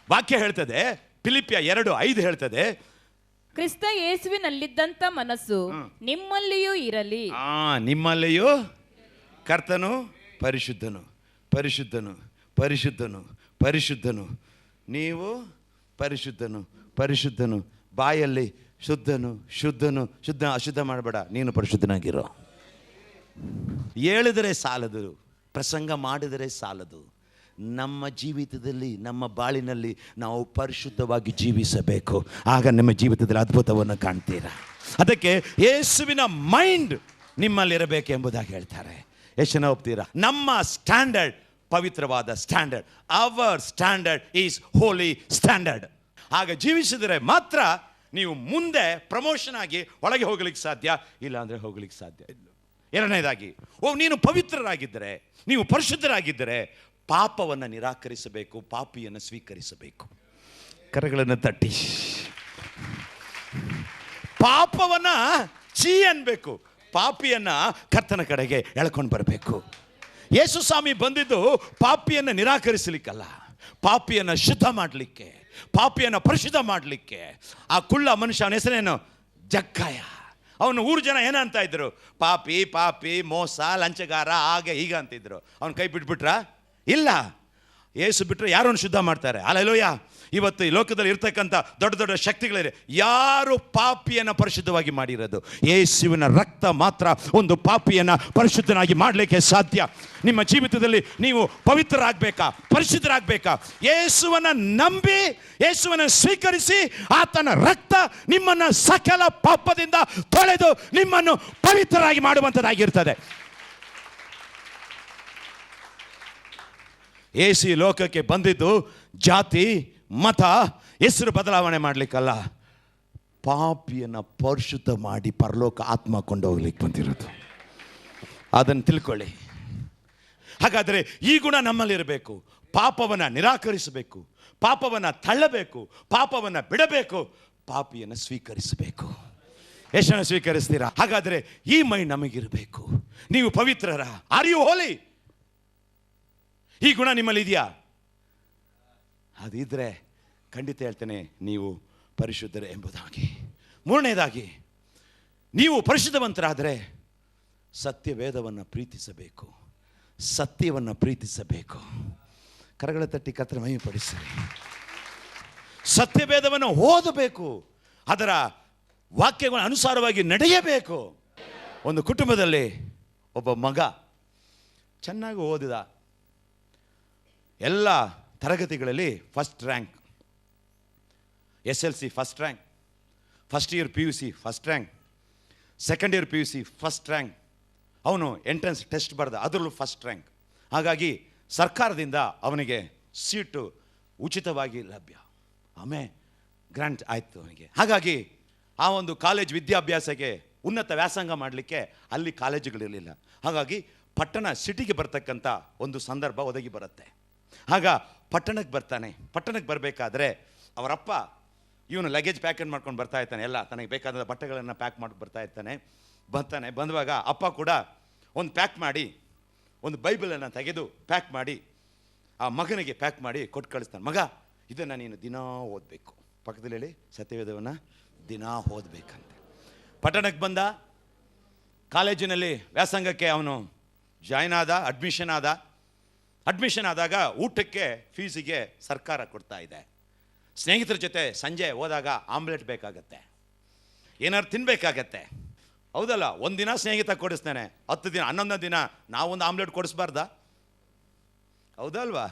ವಾಕ್ಯ ಹೇಳ್ತದೆ, ಫಿಲಿಪ್ಪಿಯ 2:5 ಹೇಳ್ತದೆ, ಕ್ರಿಸ್ತ ಯೇಸುವಿನಲ್ಲಿದ್ದಂಥ ಮನಸ್ಸು ನಿಮ್ಮಲ್ಲಿಯೂ ಇರಲಿ. ನಿಮ್ಮಲ್ಲಿಯೂ. ಕರ್ತನು ಪರಿಶುದ್ಧನು, ಪರಿಶುದ್ಧನು, ಪರಿಶುದ್ಧನು, ಪರಿಶುದ್ಧನು. ನೀವು ಪರಿಶುದ್ಧನು, ಪರಿಶುದ್ಧನು. ಬಾಯಲ್ಲಿ ಶುದ್ಧನು, ಶುದ್ಧನು. ಅಶುದ್ಧ ಮಾಡಬೇಡ, ನೀನು ಪರಿಶುದ್ಧನಾಗಿರೋ. ಹೇಳಿದರೆ ಸಾಲದು, ಪ್ರಸಂಗ ಮಾಡಿದರೆ ಸಾಲದು. ನಮ್ಮ ಜೀವಿತದಲ್ಲಿ, ನಮ್ಮ ಬಾಳಿನಲ್ಲಿ ನಾವು ಪರಿಶುದ್ಧವಾಗಿ ಜೀವಿಸಬೇಕು. ಆಗ ನಿಮ್ಮ ಜೀವಿತದಲ್ಲಿ ಅದ್ಭುತವನ್ನು ಕಾಣ್ತೀರಾ. ಅದಕ್ಕೆ ಯೇಸುವಿನ ಮೈಂಡ್ ನಿಮ್ಮಲ್ಲಿರಬೇಕೆಂಬುದಾಗಿ ಹೇಳ್ತಾರೆ. ಎಷ್ಟು ಜನ ಒಪ್ತೀರಾ? ನಮ್ಮ ಸ್ಟ್ಯಾಂಡರ್ಡ್ ಪವಿತ್ರವಾದ standard. Our standard is holy standard. ಆಗ ಜೀವಿಸಿದರೆ ಮಾತ್ರ ನೀವು ಮುಂದೆ ಪ್ರಮೋಷನ್ ಆಗಿ ಒಳಗೆ ಹೋಗ್ಲಿಕ್ಕೆ ಸಾಧ್ಯ, ಇಲ್ಲ ಅಂದರೆ ಹೋಗ್ಲಿಕ್ಕೆ ಸಾಧ್ಯ ಇಲ್ಲ. ಎರಡನೇದಾಗಿ, ನೀನು ಪವಿತ್ರರಾಗಿದ್ದರೆ, ನೀವು ಪರಿಶುದ್ಧರಾಗಿದ್ದರೆ ಪಾಪವನ್ನು ನಿರಾಕರಿಸಬೇಕು, ಪಾಪಿಯನ್ನು ಸ್ವೀಕರಿಸಬೇಕು. ಕರಗಳನ್ನು ತಟ್ಟಿ. ಪಾಪವನ್ನು ಛೀ ಅನ್ಬೇಕು, ಪಾಪಿಯನ್ನ ಕರ್ತನ ಕಡೆಗೆ ಎಳ್ಕೊಂಡು ಬರಬೇಕು. ಯೇಸು ಸ್ವಾಮಿ ಬಂದಿದ್ದು ಪಾಪಿಯನ್ನು ನಿರಾಕರಿಸಲಿಕ್ಕಲ್ಲ, ಪಾಪಿಯನ್ನು ಶುದ್ಧ ಮಾಡಲಿಕ್ಕೆ, ಪಾಪಿಯನ್ನು ಪರಿಶುದ್ಧ ಮಾಡಲಿಕ್ಕೆ. ಆ ಕುಳ್ಳ ಮನುಷ್ಯ, ಅವನ ಹೆಸರೇನು? ಜಕ್ಕಾಯ. ಅವನು ಊರು ಜನ ಏನಂತ ಇದ್ರು? ಪಾಪಿ, ಪಾಪಿ, ಮೋಸ, ಲಂಚಗಾರ, ಹಾಗೆ ಹೀಗೆ ಅಂತಿದ್ರು. ಅವನು ಕೈ ಬಿಟ್ಬಿಟ್ರ? ಇಲ್ಲ. ಯೇಸು ಬಿಟ್ಟರೆ ಯಾರನ್ನು ಶುದ್ಧ ಮಾಡ್ತಾರೆ? ಹಲ್ಲೆಲೂಯಾ. ಇವತ್ತು ಈ ಲೋಕದಲ್ಲಿ ಇರ್ತಕ್ಕಂಥ ದೊಡ್ಡ ದೊಡ್ಡ ಶಕ್ತಿಗಳಿವೆ, ಯಾರು ಪಾಪಿಯನ್ನು ಪರಿಶುದ್ಧವಾಗಿ ಮಾಡಿರೋದು? ಯೇಸುವಿನ ರಕ್ತ ಮಾತ್ರ ಒಂದು ಪಾಪಿಯನ್ನು ಪರಿಶುದ್ಧನಾಗಿ ಮಾಡಲಿಕ್ಕೆ ಸಾಧ್ಯ. ನಿಮ್ಮ ಜೀವಿತದಲ್ಲಿ ನೀವು ಪವಿತ್ರರಾಗಬೇಕಾ, ಪರಿಶುದ್ಧರಾಗಬೇಕಾ? ಯೇಸುವನ್ನು ನಂಬಿ, ಯೇಸುವನ್ನು ಸ್ವೀಕರಿಸಿ, ಆತನ ರಕ್ತ ನಿಮ್ಮನ್ನು ಸಕಲ ಪಾಪದಿಂದ ತೊಳೆದು ನಿಮ್ಮನ್ನು ಪವಿತ್ರರಾಗಿ ಮಾಡುವಂಥದ್ದಾಗಿರ್ತದೆ. ಯೇಸು ಈ ಲೋಕಕ್ಕೆ ಬಂದಿದ್ದು ಜಾತಿ, ಮತ, ಹೆಸರು ಬದಲಾವಣೆ ಮಾಡಲಿಕ್ಕಲ್ಲ, ಪಾಪಿಯನ್ನು ಪರಿಶುದ್ಧ ಮಾಡಿ ಪರಲೋಕ ಆತ್ಮ ಕೊಂಡೋಗ್ಲಿಕ್ಕೆ ಬಂದಿರೋದು. ಅದನ್ನು ತಿಳ್ಕೊಳ್ಳಿ. ಹಾಗಾದರೆ ಈ ಗುಣ ನಮ್ಮಲ್ಲಿರಬೇಕು. ಪಾಪವನ್ನು ನಿರಾಕರಿಸಬೇಕು, ಪಾಪವನ್ನು ತಳ್ಳಬೇಕು, ಪಾಪವನ್ನು ಬಿಡಬೇಕು, ಪಾಪಿಯನ್ನು ಸ್ವೀಕರಿಸಬೇಕು. ಎಷ್ಟು ಜನ ಸ್ವೀಕರಿಸ್ತೀರಾ? ಹಾಗಾದರೆ ಈ ಮೈ ನಮಗಿರಬೇಕು. ನೀವು ಪವಿತ್ರರ? ಆರ್ ಯು ಹೋಲಿ? ಈ ಗುಣ ನಿಮ್ಮಲ್ಲಿ ಇದೆಯಾ? ಅದಿದ್ರೆ ಖಂಡಿತ ಹೇಳ್ತೇನೆ, ನೀವು ಪರಿಶುದ್ಧರೇ ಎಂಬುದಾಗಿ. ಮೂರನೇದಾಗಿ, ನೀವು ಪರಿಶುದ್ಧವಂತರಾದರೆ ಸತ್ಯವೇದವನ್ನು ಪ್ರೀತಿಸಬೇಕು, ಸತ್ಯವನ್ನು ಪ್ರೀತಿಸಬೇಕು. ಕರಗಳ ತಟ್ಟಿ ಕರ್ತನ ಮಹಿಮೆಪಡಿಸಿರಿ. ಸತ್ಯವೇದವನ್ನು ಓದಬೇಕು, ಅದರ ವಾಕ್ಯಗಳ ಅನುಸಾರವಾಗಿ ನಡೆಯಬೇಕು. ಒಂದು ಕುಟುಂಬದಲ್ಲಿ ಒಬ್ಬ ಮಗ ಚೆನ್ನಾಗಿ ಓದಿದ, ಎಲ್ಲ ತರಗತಿಗಳಲ್ಲಿ first rank, SLC first rank, first year PUC first rank, second year PUC first rank. ಅವನು ಎಂಟ್ರೆನ್ಸ್ ಟೆಸ್ಟ್ ಬರೆದ, ಅದರಲ್ಲೂ ಫಸ್ಟ್ ರ್ಯಾಂಕ್. ಹಾಗಾಗಿ ಸರ್ಕಾರದಿಂದ ಅವನಿಗೆ ಸೀಟು ಉಚಿತವಾಗಿ ಲಭ್ಯ, ಆಮೇಲೆ ಗ್ರಾಂಟ್ ಆಯಿತು ಅವನಿಗೆ. ಹಾಗಾಗಿ ಆ ಒಂದು ಕಾಲೇಜ್ ವಿದ್ಯಾಭ್ಯಾಸಕ್ಕೆ, ಉನ್ನತ ವ್ಯಾಸಂಗ ಮಾಡಲಿಕ್ಕೆ ಅಲ್ಲಿ ಕಾಲೇಜುಗಳಿರಲಿಲ್ಲ. ಹಾಗಾಗಿ ಪಟ್ಟಣ ಸಿಟಿಗೆ ಬರ್ತಕ್ಕಂಥ ಒಂದು ಸಂದರ್ಭ ಒದಗಿ ಬರುತ್ತೆ. ಆಗ ಪಟ್ಟಣಕ್ಕೆ ಬರ್ತಾನೆ. ಪಟ್ಟಣಕ್ಕೆ ಬರಬೇಕಾದ್ರೆ ಅವರಪ್ಪ ಇವನು ಲಗೇಜ್ ಪ್ಯಾಕ್ ಮಾಡ್ಕೊಂಡು ಬರ್ತಾ ಇರ್ತಾನೆ, ಎಲ್ಲ ತನಗೆ ಬೇಕಾದ ಬಟ್ಟೆಗಳನ್ನು ಪ್ಯಾಕ್ ಮಾಡಿ ಬರ್ತಾನೆ. ಬಂದುವಾಗ ಅಪ್ಪ ಕೂಡ ಒಂದು ಪ್ಯಾಕ್ ಮಾಡಿ, ಒಂದು ಬೈಬಲನ್ನು ತೆಗೆದು ಪ್ಯಾಕ್ ಮಾಡಿ ಆ ಮಗನಿಗೆ ಪ್ಯಾಕ್ ಮಾಡಿ ಕೊಟ್ಟು ಕಳಿಸ್ತಾನೆ. ಮಗ, ಇದನ್ನು ನೀನು ದಿನಾ ಓದಬೇಕು, ಪಕ್ಕದಲ್ಲಿ ಹೇಳಿ, ಸತ್ಯವೇದವನ್ನು ದಿನ ಓದಬೇಕಂತ. ಪಟ್ಟಣಕ್ಕೆ ಬಂದ, ಕಾಲೇಜಿನಲ್ಲಿ ವ್ಯಾಸಂಗಕ್ಕೆ ಅವನು ಜಾಯ್ನ್ ಆದ, ಅಡ್ಮಿಷನ್ ಆದಾಗ ಊಟಕ್ಕೆ ಫೀಸಿಗೆ ಸರ್ಕಾರ ಕೊಡ್ತಾ ಇದೆ. ಸ್ನೇಹಿತರ ಜೊತೆ ಸಂಜೆ ಹೋದಾಗ ಆಮ್ಲೆಟ್ ಬೇಕಾಗತ್ತೆ, ಏನಾದ್ರು ತಿನ್ನಬೇಕಾಗತ್ತೆ, ಹೌದಲ್ಲ? ಒಂದಿನ ಸ್ನೇಹಿತ ಕೊಡಿಸ್ತಾನೆ, 10 ದಿನ 11 ದಿನ ನಾವೊಂದು ಆಮ್ಲೆಟ್ ಕೊಡಿಸ್ಬಾರ್ದಾ? ಹೌದಲ್ವಾ?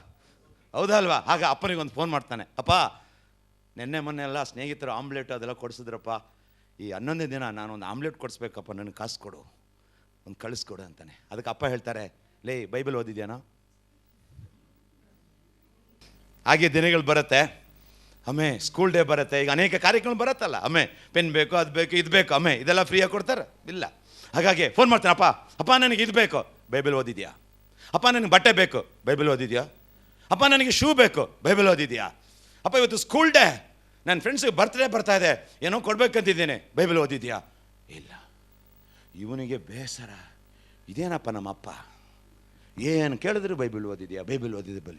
ಆಗ ಅಪ್ಪನಿಗೊಂದು ಫೋನ್ ಮಾಡ್ತಾನೆ, ಅಪ್ಪ ನೆನ್ನೆ ಮೊನ್ನೆ ಎಲ್ಲ ಸ್ನೇಹಿತರು ಆಮ್ಲೆಟ್ ಅದೆಲ್ಲ ಕೊಡಿಸಿದ್ರಪ್ಪ, ಈ 11ನೇ ದಿನ ನಾನೊಂದು ಆಮ್ಲೆಟ್ ಕೊಡಿಸ್ಬೇಕಪ್ಪ, ನನಗೆ ಕಾಸು ಕೊಡು, ಒಂದು ಕಳಿಸ್ಕೊಡು ಅಂತಾನೆ. ಅದಕ್ಕೆ ಅಪ್ಪ ಹೇಳ್ತಾರೆ, ಲೇ ಬೈಬಲ್ ಓದಿದ್ಯಾನೋ? ಹಾಗೆ ದಿನಗಳು ಬರುತ್ತೆ, ಸ್ಕೂಲ್ ಡೇ ಬರುತ್ತೆ, ಈಗ ಅನೇಕ ಕಾರ್ಯಕ್ರಮ ಬರುತ್ತಲ್ಲ, ಪೆನ್ ಬೇಕು, ಅದು ಬೇಕು, ಇದು ಬೇಕು, ಇದೆಲ್ಲ ಫ್ರೀಯಾಗಿ ಕೊಡ್ತಾರೆ ಇಲ್ಲ. ಹಾಗಾಗಿ ಫೋನ್ ಮಾಡ್ತಾನೆ, ಅಪ್ಪ ನನಗೆ ಇದು ಬೇಕು, ಬೈಬಲ್ ಓದಿದ್ಯಾ? ಅಪ್ಪ ನನಗೆ ಬಟ್ಟೆ ಬೇಕು, ಬೈಬಲ್ ಓದಿದ್ಯಾ? ಅಪ್ಪ ನನಗೆ ಶೂ ಬೇಕು, ಬೈಬಲ್ ಓದಿದ್ಯಾ? ಅಪ್ಪ ಇವತ್ತು ಸ್ಕೂಲ್ ಡೇ, ನನ್ನ ಫ್ರೆಂಡ್ಸಿಗೆ ಬರ್ತ್ಡೇ ಬರ್ತಾ ಇದೆ, ಏನೋ ಕೊಡ್ಬೇಕಂತಿದ್ದೇನೆ, ಬೈಬಲ್ ಓದಿದ್ಯಾ? ಇಲ್ಲ. ಇವನಿಗೆ ಬೇಸರ, ಇದೇನಪ್ಪ ನಮ್ಮಪ್ಪ ಏನು ಕೇಳಿದ್ರು ಬೈಬಲ್ ಓದಿದ್ಯಾ, ಬೈಬಲ್ ಓದಿದ್ದೆ.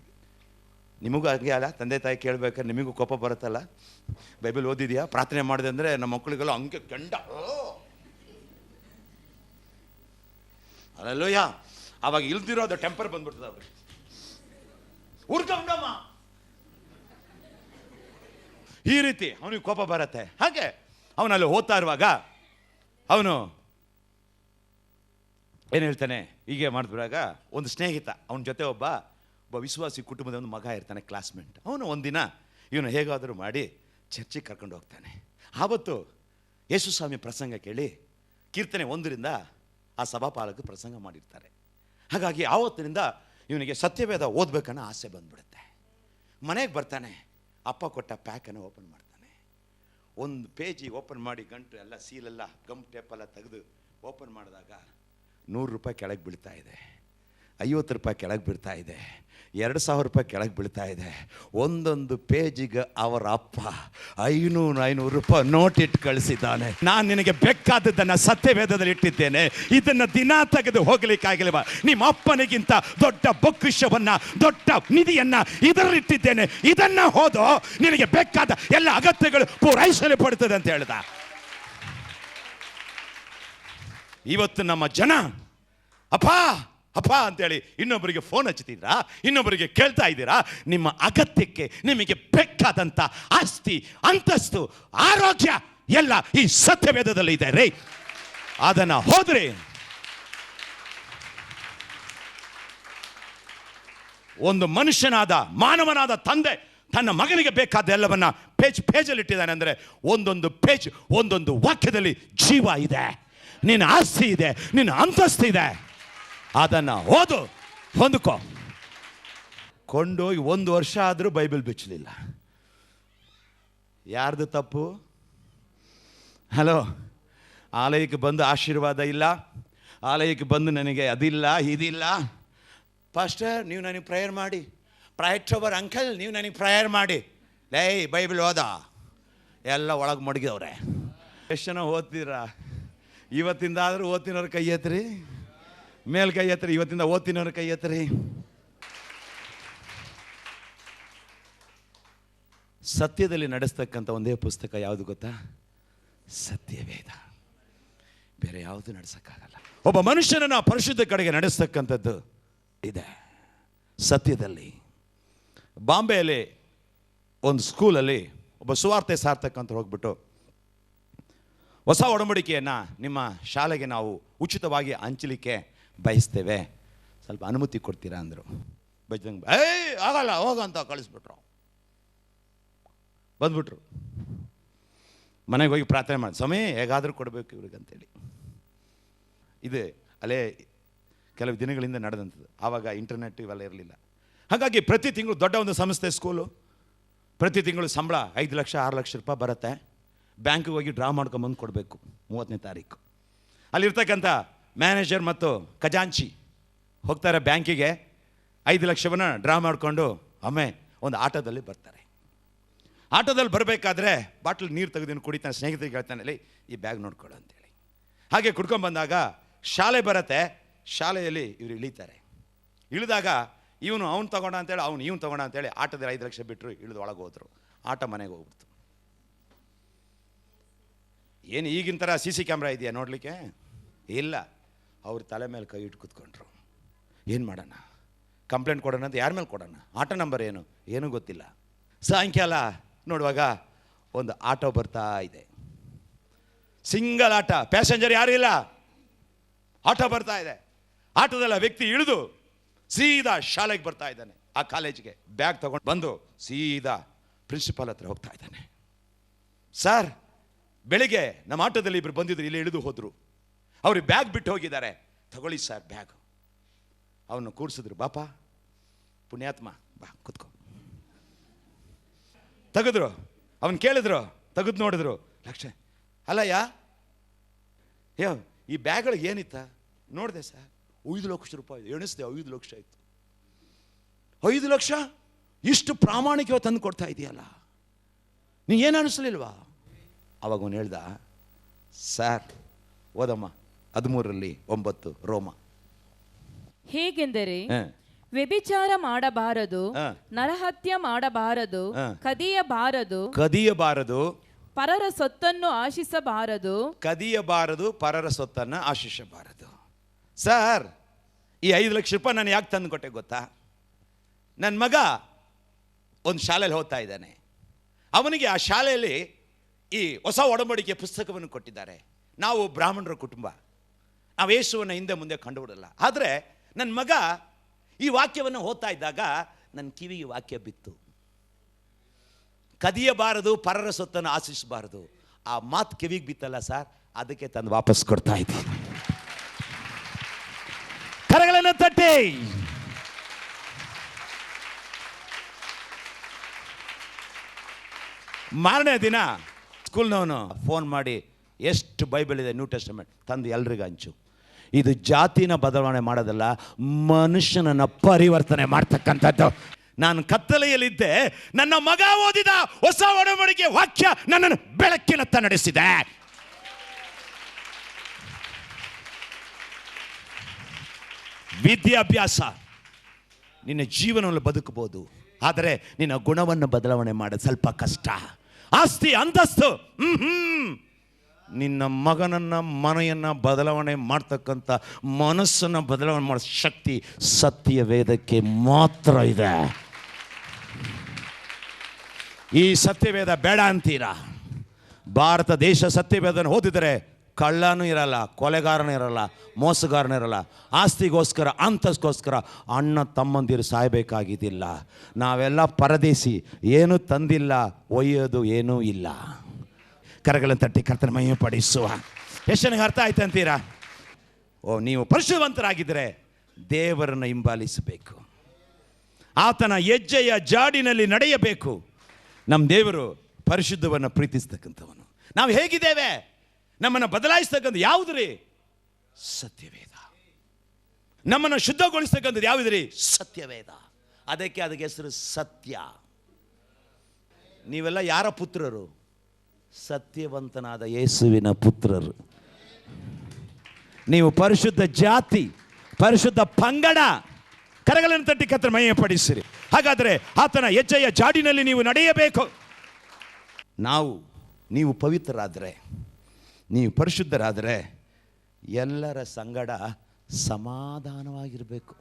ನಿಮಗೂ ಹಾಗೆ ಅಲ್ಲ, ತಂದೆ ತಾಯಿ ಕೇಳ್ಬೇಕಾದ್ರೆ ನಿಮಗೂ ಕೋಪ ಬರುತ್ತಲ್ಲ, ಬೈಬಲ್ ಓದಿದ್ಯಾ, ಪ್ರಾರ್ಥನೆ ಮಾಡಿದೆ ಅಂದರೆ ನಮ್ಮ ಮಕ್ಕಳಿಗೆಲ್ಲ ಹಂಗೆ ಗಂಡ ಅಲ್ಲಯ್ಯ, ಅವಾಗ ಇಲ್ದಿರೋ ಅದು ಟೆಂಪರ್ ಬಂದ್ಬಿಡ್ತದೆ ಅವ್ರಿಗೆ, ಉರ್ಕಂಡಮ್ಮ ಈ ರೀತಿ ಅವನಿಗೆ ಕೋಪ ಬರುತ್ತೆ. ಹಾಗೆ ಅವನಲ್ಲಿ ಓದ್ತಾ ಇರುವಾಗ ಅವನು ಏನು ಹೇಳ್ತಾನೆ, ಹೀಗೆ ಮಾಡಿದ್ರಾಗ ಒಂದು ಸ್ನೇಹಿತ, ಅವನ ಜೊತೆ ಒಬ್ಬ ವಿಶ್ವಾಸಿ ಕುಟುಂಬದ ಒಂದು ಮಗ ಇರ್ತಾನೆ, ಕ್ಲಾಸ್ಮೇಟ್. ಅವನು ಒಂದಿನ ಇವನು ಹೇಗಾದರೂ ಮಾಡಿ ಚರ್ಚಿಗೆ ಕರ್ಕೊಂಡು ಹೋಗ್ತಾನೆ. ಆವತ್ತು ಯೇಸು ಸ್ವಾಮಿ ಪ್ರಸಂಗ ಕೇಳಿ ಕೀರ್ತನೆ 1ರಿಂದ ಆ ಸಭಾಪಾಲಕ ಪ್ರಸಂಗ ಮಾಡಿರ್ತಾರೆ. ಹಾಗಾಗಿ ಆವತ್ತಿನಿಂದ ಇವನಿಗೆ ಸತ್ಯವೇದ ಓದಬೇಕನ್ನೋ ಆಸೆ ಬಂದ್ಬಿಡುತ್ತೆ. ಮನೆಗೆ ಬರ್ತಾನೆ, ಅಪ್ಪ ಕೊಟ್ಟ ಪ್ಯಾಕನ್ನು ಓಪನ್ ಮಾಡ್ತಾನೆ. ಒಂದು ಪೇಜಿ ಓಪನ್ ಮಾಡಿ ಗಂಟು ಎಲ್ಲ ಸೀಲೆಲ್ಲ ಗಮ್ ಟೇಪೆಲ್ಲ ತೆಗೆದು ಓಪನ್ ಮಾಡಿದಾಗ 100 ರೂಪಾಯಿ ಕೆಳಗೆ ಬೀಳ್ತಾ ಇದೆ, 50 ರೂಪಾಯಿ ಕೆಳಗೆ ಬೀಳ್ತಾ ಇದೆ, 2,000 ರೂಪಾಯಿ ಕೆಳಗೆ ಬೀಳ್ತಾ ಇದೆ. ಒಂದೊಂದು ಪೇಜಿಗೆ ಅವರ ಅಪ್ಪ 500 ರೂಪಾಯಿ ನೋಟ್ ಇಟ್ಟು ಕಳಿಸಿದ್ದಾನೆ. ನಾನು ನಿನಗೆ ಬೇಕಾದದ್ದನ್ನು ಸತ್ಯವೇದದಲ್ಲಿ ಇಟ್ಟಿದ್ದೇನೆ, ಇದನ್ನು ದಿನ ತೆಗೆದು ಹೋಗ್ಲಿಕ್ಕಾಗಿಲ್ವಾ? ನಿಮ್ಮ ಅಪ್ಪನಿಗಿಂತ ದೊಡ್ಡ ಬೊಕ್ಕುಷವನ್ನ, ದೊಡ್ಡ ನಿಧಿಯನ್ನ ಇದರಲ್ಲಿಟ್ಟಿದ್ದೇನೆ, ಇದನ್ನ ಓದೋ, ನಿನಗೆ ಬೇಕಾದ ಎಲ್ಲ ಅಗತ್ಯಗಳು ಪೂರೈಸಲು ಪಡುತ್ತದೆ ಅಂತ ಹೇಳ್ದ. ಇವತ್ತು ನಮ್ಮ ಜನ ಅಪ್ಪ ಅಂತೇಳಿ ಇನ್ನೊಬ್ಬರಿಗೆ ಫೋನ್ ಹಚ್ಚಿದ್ದೀರಾ, ಇನ್ನೊಬ್ಬರಿಗೆ ಕೇಳ್ತಾ ಇದ್ದೀರಾ. ನಿಮ್ಮ ಅಗತ್ಯಕ್ಕೆ ನಿಮಗೆ ಬೇಕಾದಂಥ ಆಸ್ತಿ, ಅಂತಸ್ತು, ಆರೋಗ್ಯ ಎಲ್ಲ ಈ ಸತ್ಯವೇದದಲ್ಲಿ ಇದೆ ರೇ. ಅದನ್ನು ಹೋದ್ರೆ ಒಂದು ಮನುಷ್ಯನಾದ, ಮಾನವನಾದ ತಂದೆ ತನ್ನ ಮಗನಿಗೆ ಬೇಕಾದ ಎಲ್ಲವನ್ನ ಪೇಜಲ್ಲಿ ಇಟ್ಟಿದ್ದಾನೆ. ಅಂದರೆ ಒಂದೊಂದು ಪೇಜ್, ಒಂದೊಂದು ವಾಕ್ಯದಲ್ಲಿ ಜೀವ ಇದೆ, ನಿನ್ನ ಆಸ್ತಿ ಇದೆ, ನಿನ್ನ ಅಂತಸ್ತು ಇದೆ. ಅದನ್ನು ಓದು, ಹೊಂದ್ಕೋ. ಕೊಂಡೋಗಿ 1 ವರ್ಷ ಆದರೂ ಬೈಬಲ್ ಬಿಚ್ಚಲಿಲ್ಲ. ಯಾರ್ದು ತಪ್ಪು? ಹಲೋ, ಆಲಯಕ್ಕೆ ಬಂದು ಆಶೀರ್ವಾದ ಇಲ್ಲ, ಆಲಯಕ್ಕೆ ಬಂದು ನನಗೆ ಅದಿಲ್ಲ ಇದಿಲ್ಲ. ಪಾಸ್ಟರ್ ನೀವು ನನಗೆ ಪ್ರೇಯರ್ ಮಾಡಿ, ಪ್ರೈಟ್ರವರ್ ಅಂಕಲ್ ನೀವು ನನಗೆ ಪ್ರೇಯರ್ ಮಾಡಿ. ಲೇ ಬೈಬಲ್ ಓದ, ಎಲ್ಲ ಒಳಗೆ ಮಡಗಿದವ್ರೆ. ಎಷ್ಟು ಜನ ಓದ್ತೀರಾ? ಇವತ್ತಿಂದ ಆದರೂ ಓದ್ತಿನವ್ರ ಕೈ ಎತ್ತರಿ, ಮೇಲ್ ಕೈ ಎತ್ತರಿ. ಇವತ್ತಿಂದ ಓದ್ತಿನವ್ರ ಕೈ ಎತ್ತರಿ. ಸತ್ಯದಲ್ಲಿ ನಡೆಸ್ತಕ್ಕಂಥ ಒಂದೇ ಪುಸ್ತಕ ಯಾವುದು ಗೊತ್ತಾ? ಸತ್ಯವೇದ. ಬೇರೆ ಯಾವುದು ನಡೆಸಕ್ಕಾಗಲ್ಲ. ಒಬ್ಬ ಮನುಷ್ಯನನ್ನ ಪರಿಶುದ್ಧ ಕಡೆಗೆ ನಡೆಸ್ತಕ್ಕಂಥದ್ದು ಇದೆ ಸತ್ಯದಲ್ಲಿ. ಬಾಂಬೆಯಲ್ಲಿ ಒಂದು ಸ್ಕೂಲಲ್ಲಿ ಒಬ್ಬ ಸುವಾರ್ತೆ ಸಾರ್ತಕ್ಕಂಥ ಹೋಗ್ಬಿಟ್ಟು, ಹೊಸ ಒಡಂಬಡಿಕೆಯನ್ನು ನಿಮ್ಮ ಶಾಲೆಗೆ ನಾವು ಉಚಿತವಾಗಿ ಹಂಚಲಿಕ್ಕೆ ಬಯಸ್ತೇವೆ, ಸ್ವಲ್ಪ ಅನುಮತಿ ಕೊಡ್ತೀರಾ ಅಂದರು. ಬೈದಂಗೆ ಆಗಲ್ಲ ಹೋಗಂತ ಕಳಿಸ್ಬಿಟ್ರು. ಬಂದ್ಬಿಟ್ರು. ಮನೆಗೆ ಹೋಗಿ ಪ್ರಾರ್ಥನೆ ಮಾಡಿ, ಸ್ವಾಮಿ ಹೇಗಾದರೂ ಕೊಡಬೇಕು ಇವ್ರಿಗೆ ಅಂತೇಳಿ. ಇದು ಅಲ್ಲೇ ಕೆಲವು ದಿನಗಳಿಂದ ನಡೆದಂಥದ್ದು. ಆವಾಗ ಇಂಟರ್ನೆಟ್ ಇವೆಲ್ಲ ಇರಲಿಲ್ಲ. ಹಾಗಾಗಿ ಪ್ರತಿ ತಿಂಗಳು ದೊಡ್ಡ ಒಂದು ಸಂಸ್ಥೆ ಸ್ಕೂಲು, ಪ್ರತಿ ತಿಂಗಳು ಸಂಬಳ 5 ಲಕ್ಷ 6 ಲಕ್ಷ ರೂಪಾಯಿ ಬರುತ್ತೆ. ಬ್ಯಾಂಕಿಗೆ ಹೋಗಿ ಡ್ರಾ ಮಾಡ್ಕೊಂಬಂದು ಕೊಡಬೇಕು 30ನೇ ತಾರೀಕು. ಅಲ್ಲಿರ್ತಕ್ಕಂಥ ಮ್ಯಾನೇಜರ್ ಮತ್ತು ಖಜಾಂಚಿ ಹೋಗ್ತಾರೆ ಬ್ಯಾಂಕಿಗೆ, 5 ಲಕ್ಷವನ್ನು ಡ್ರಾ ಮಾಡಿಕೊಂಡು ಒಂದು ಆಟೋದಲ್ಲಿ ಬರ್ತಾರೆ. ಆಟೋದಲ್ಲಿ ಬರಬೇಕಾದ್ರೆ ಬಾಟ್ಲ್ ನೀರು ತೆಗೆದು ಕುಡಿತಾನೆ. ಸ್ನೇಹಿತರಿಗೆ ಹೇಳ್ತಾನೆ, ಅಲ್ಲಿ ಈ ಬ್ಯಾಗ್ ನೋಡ್ಕೊಳ್ಳೋ ಅಂತೇಳಿ. ಹಾಗೆ ಕುಡ್ಕೊಂಡ್ಬಂದಾಗ ಶಾಲೆ ಬರುತ್ತೆ. ಶಾಲೆಯಲ್ಲಿ ಇವರು ಇಳಿತಾರೆ. ಇಳಿದಾಗ ಅವನು ತಗೊಂಡ ಅಂತೇಳಿ, ಇವನು ತಗೊಂಡ ಅಂತೇಳಿ ಆಟೋದಲ್ಲಿ 5 ಲಕ್ಷ ಬಿಟ್ಟರು, ಇಳಿದು ಒಳಗೆ ಹೋದ್ರು. ಆಟ ಮನೆಗೆ ಹೋಗ್ಬಿಡ್ತು. ಏನು ಈಗಿನ ಥರ CC ಕ್ಯಾಮ್ರಾ ಇದೆಯಾ ನೋಡಲಿಕ್ಕೆ? ಇಲ್ಲ. ಅವ್ರ ತಲೆ ಮೇಲೆ ಕೈ ಇಟ್ಟು ಕೂತ್ಕೊಂಡ್ರು. ಏನು ಮಾಡೋಣ, ಕಂಪ್ಲೇಂಟ್ ಕೊಡೋಣ ಅಂತ ಯಾರ ಮೇಲೆ ಕೊಡೋಣ, ಆಟೋ ನಂಬರ್ ಏನೂ ಗೊತ್ತಿಲ್ಲ. ಸಾಯಂಕಾಲ ನೋಡುವಾಗ ಒಂದು ಆಟೋ ಬರ್ತಾ ಇದೆ, ಸಿಂಗಲ್ ಆಟೋ, ಪ್ಯಾಸೆಂಜರ್ ಯಾರೂ ಇಲ್ಲ, ಆಟೋ ಬರ್ತಾ ಇದೆ. ಆಟೋದಲ್ಲ ವ್ಯಕ್ತಿ ಇಳಿದು ಸೀದಾ ಶಾಲೆಗೆ ಬರ್ತಾ ಇದ್ದಾನೆ, ಆ ಕಾಲೇಜಿಗೆ ಬ್ಯಾಗ್ ತಗೊಂಡು ಬಂದು ಸೀದಾ ಪ್ರಿನ್ಸಿಪಾಲ್ ಹತ್ರ ಹೋಗ್ತಾ ಇದ್ದಾನೆ. ಸರ್, ಬೆಳಿಗ್ಗೆ ನಮ್ಮ ಆಟೋದಲ್ಲಿ ಇಬ್ಬರು ಬಂದಿದ್ರು, ಇಲ್ಲಿ ಇಳಿದು ಹೋದ್ರು, ಅವ್ರಿಗೆ ಬ್ಯಾಗ್ ಬಿಟ್ಟು ಹೋಗಿದ್ದಾರೆ, ತಗೊಳ್ಳಿ ಸರ್ ಬ್ಯಾಗ್. ಅವನು ಕೂರಿಸಿದ್ರು, ಬಾಪ ಪುಣ್ಯಾತ್ಮ ಬಾ ಕೂತ್ಕೋ. ತೆಗೆದ್ರು, ಅವನು ಕೇಳಿದ್ರು, ತೆಗೆದು ನೋಡಿದ್ರು, ಲಕ್ಷ ಅಲ್ಲಯ್ಯ, ಈ ಬ್ಯಾಗ್ಗಳಿಗೆ ಏನಿತ್ತ ನೋಡಿದೆ ಸರ್, 5 ಲಕ್ಷ ರೂಪಾಯಿ ಎಣಿಸಿದೆ, 5 ಲಕ್ಷ ಇತ್ತು. 5 ಲಕ್ಷ ಇಷ್ಟು ಪ್ರಾಮಾಣಿಕವಾಗಿ ತಂದು ಕೊಡ್ತಾ ಇದೆಯಲ್ಲ, ನೀಗೇನು ಅನಿಸ್ಲಿಲ್ವಾ? ಅವಾಗ ಅವನು ಹೇಳ್ದ, ಸರ್ ಓದಮ್ಮ 13:9 ರೋಮ. ಹೇಗೆಂದರೆ ವ್ಯಭಿಚಾರ ಮಾಡಬಾರದು, ನರಹತ್ಯ ಮಾಡಬಾರದು, ಕದಿಯಬಾರದು, ಪರರ ಸೊತ್ತನ್ನು ಆಶಿಸಬಾರದು, ಪರರ ಸೊತ್ತನ್ನು ಆಶಿಸಬಾರದು. ಸರ್, ಈ 5 ಲಕ್ಷ ರೂಪಾಯಿ ನಾನು ಯಾಕೆ ತಂದು ಕೊಟ್ಟೆ ಗೊತ್ತಾ? ನನ್ನ ಮಗ ಒಂದು ಶಾಲೆಯಲ್ಲಿ ಓದ್ತಾ ಇದ್ದಾನೆ, ಅವನಿಗೆ ಆ ಶಾಲೆಯಲ್ಲಿ ಈ ಹೊಸ ಒಡಂಬಡಿಕೆ ಪುಸ್ತಕವನ್ನು ಕೊಟ್ಟಿದ್ದಾರೆ. ನಾವು ಬ್ರಾಹ್ಮಣರ ಕುಟುಂಬ, ನಾವು ಯೇಸುವನ್ನು ಹಿಂದೆ ಮುಂದೆ ಕಂಡುಬಿಡಲ್ಲ. ಆದರೆ ನನ್ನ ಮಗ ಈ ವಾಕ್ಯವನ್ನು ಓದ್ತಾ ಇದ್ದಾಗ ನನ್ನ ಕಿವಿಗೆ ವಾಕ್ಯ ಬಿತ್ತು, ಕದಿಯಬಾರದು, ಪರರ ಸೊತ್ತನ್ನು ಆಶಿಸಬಾರದು. ಆ ಮಾತು ಕಿವಿಗೆ ಬಿತ್ತಲ್ಲ ಸರ್, ಅದಕ್ಕೆ ತಂದು ವಾಪಸ್ ಕೊಡ್ತಾ ಇದ್ದೀನಿ. ಕರಗಳನ್ನು ತಟ್ಟಿ. ಮಾರನೇ ದಿನ ಸ್ಕೂಲ್ನವನು ಫೋನ್ ಮಾಡಿ, ಎಷ್ಟು ಬೈಬಲ್ ಇದೆ, ನ್ಯೂ ಟೆಸ್ಟಮೆಂಟ್ ತಂದು ಎಲ್ರಿಗೂ ಹಂಚು. ಇದು ಜಾತಿನ ಬದಲಾವಣೆ ಮಾಡೋದಲ್ಲ, ಮನುಷ್ಯನನ್ನು ಪರಿವರ್ತನೆ ಮಾಡ್ತಕ್ಕಂಥದ್ದು. ನಾನು ಕತ್ತಲೆಯಲ್ಲಿದ್ದೆ, ನನ್ನ ಮಗ ಓದಿದ ಹೊಸ ಒಡಂಬಡಿಕೆ ವಾಕ್ಯ ನನ್ನನ್ನು ಬೆಳಕಿನತ್ತ ನಡೆಸಿದೆ. ವಿದ್ಯಾಭ್ಯಾಸ ನಿನ್ನ ಜೀವನವನ್ನು ಬದುಕಬಹುದು, ಆದರೆ ನಿನ್ನ ಗುಣವನ್ನು ಬದಲಾವಣೆ ಮಾಡೋದು ಸ್ವಲ್ಪ ಕಷ್ಟ. ಆಸ್ತಿ ಅಂತಸ್ತು ನಿನ್ನ ಮಗನನ್ನು ಮನೆಯನ್ನು ಬದಲಾವಣೆ ಮಾಡ್ತಕ್ಕಂಥ, ಮನಸ್ಸನ್ನು ಬದಲಾವಣೆ ಮಾಡೋ ಶಕ್ತಿ ಸತ್ಯ ವೇದಕ್ಕೆ ಮಾತ್ರ ಇದೆ. ಈ ಸತ್ಯವೇದ ಬೇಡ ಅಂತೀರಾ? ಭಾರತ ದೇಶ ಸತ್ಯವೇದನ ಓದಿದರೆ ಕಳ್ಳನೂ ಇರಲ್ಲ, ಕೊಲೆಗಾರನೂ ಇರಲ್ಲ, ಮೋಸಗಾರನೂ ಇರಲ್ಲ. ಆಸ್ತಿಗೋಸ್ಕರ ಅಂತಸ್ಗೋಸ್ಕರ ಅಣ್ಣ ತಮ್ಮಂದಿರು ಸಾಯಬೇಕಾಗಿದ್ದಿಲ್ಲ. ನಾವೆಲ್ಲ ಪರದೇಶಿ, ಏನೂ ತಂದಿಲ್ಲ, ಒಯ್ಯೋದು ಏನೂ ಇಲ್ಲ. ಕರಗಳನ್ನು ತಟ್ಟಿ ಕರ್ತನ ಮಹಿಮೆ ಪಡಿಸುವ. ಎಷ್ಟು ನನಗೆ ಅರ್ಥ ಆಯ್ತು ಅಂತೀರಾ? ನೀವು ಪರಿಶುದ್ಧವಂತರಾಗಿದ್ದರೆ ದೇವರನ್ನು ಹಿಂಬಾಲಿಸಬೇಕು, ಆತನ ಹೆಜ್ಜೆಯ ಜಾಡಿನಲ್ಲಿ ನಡೆಯಬೇಕು. ನಮ್ಮ ದೇವರು ಪರಿಶುದ್ಧವನ್ನು ಪ್ರೀತಿಸ್ತಕ್ಕಂಥವನು. ನಾವು ಹೇಗಿದ್ದೇವೆ, ನಮ್ಮನ್ನು ಬದಲಾಯಿಸ್ತಕ್ಕಂಥ ಯಾವುದು ರೀ? ಸತ್ಯವೇದ. ನಮ್ಮನ್ನು ಶುದ್ಧಗೊಳಿಸ್ತಕ್ಕಂಥದ್ದು ಯಾವುದು ರೀ? ಸತ್ಯವೇದ. ಅದಕ್ಕೆ ಹೆಸರು ಸತ್ಯ. ನೀವೆಲ್ಲ ಯಾರ ಪುತ್ರರು? ಸತ್ಯವಂತನಾದ ಯೇಸುವಿನ ಪುತ್ರರು. ನೀವು ಪರಿಶುದ್ಧ ಜಾತಿ, ಪರಿಶುದ್ಧ ಪಂಗಡ. ಕರಗಳನ್ನು ತಟ್ಟಿ ಕರ್ತನ ಮಹಿಮೆ ಪಡಿಸಿರಿ. ಹಾಗಾದರೆ ಆತನ ಹೆಜ್ಜೆಯ ಜಾಡಿನಲ್ಲಿ ನೀವು ನಡೆಯಬೇಕು. ನೀವು ಪವಿತ್ರರಾದರೆ, ನೀವು ಪರಿಶುದ್ಧರಾದರೆ ಎಲ್ಲರ ಸಂಗಡ ಸಮಾಧಾನವಾಗಿರಬೇಕು.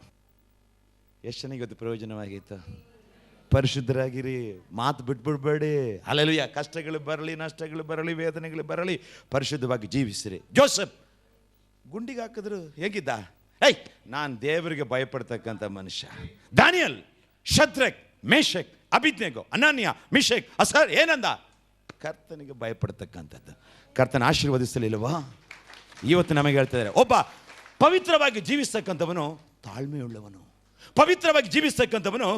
ಎಷ್ಟು ಜನಕ್ಕೆ ಅದು ಪ್ರಯೋಜನವಾಗಿತ್ತು? ಪರಿಶುದ್ಧರಾಗಿರಿ, ಮಾತು ಬಿಟ್ಬಿಡ್ಬೇಡಿ. ಹಲ್ಲೆಲೂಯಾ. ಕಷ್ಟಗಳು ಬರಲಿ, ನಷ್ಟಗಳು ಬರಲಿ, ವೇದನೆಗಳು ಬರಲಿ, ಪರಿಶುದ್ಧವಾಗಿ ಜೀವಿಸಿರಿ. ಜೋಸೆಫ್ ಗುಂಡಿಗೆ ಹಾಕಿದ್ರು, ಹೇಗಿದ್ದ? ನಾನು ದೇವರಿಗೆ ಭಯಪಡ್ತಕ್ಕಂಥ ಮನುಷ್ಯ. ದಾನಿಯಲ್, ಶದ್ರಕ್, ಮೇಷಕ್, ಅಬಿದ್ನೆಗೋ, ಅನನ್ಯ, ಮಿಷಕ್, ಅಸರ್ ಏನಂದ? ಕರ್ತನಿಗೆ ಭಯಪಡ್ತಕ್ಕಂಥದ್ದು. ಕರ್ತನ ಆಶೀರ್ವದಿಸಲಿಲ್ವಾ? ಇವತ್ತು ನಮಗೆ ಹೇಳ್ತಿದ್ದಾರೆ, ಒಬ್ಬ ಪವಿತ್ರವಾಗಿ ಜೀವಿಸ್ತಕ್ಕಂಥವನು ತಾಳ್ಮೆಯುಳ್ಳವನು, ಪವಿತ್ರವಾಗಿ ಜೀವಿಸ್ತಕ್ಕಂಥವನು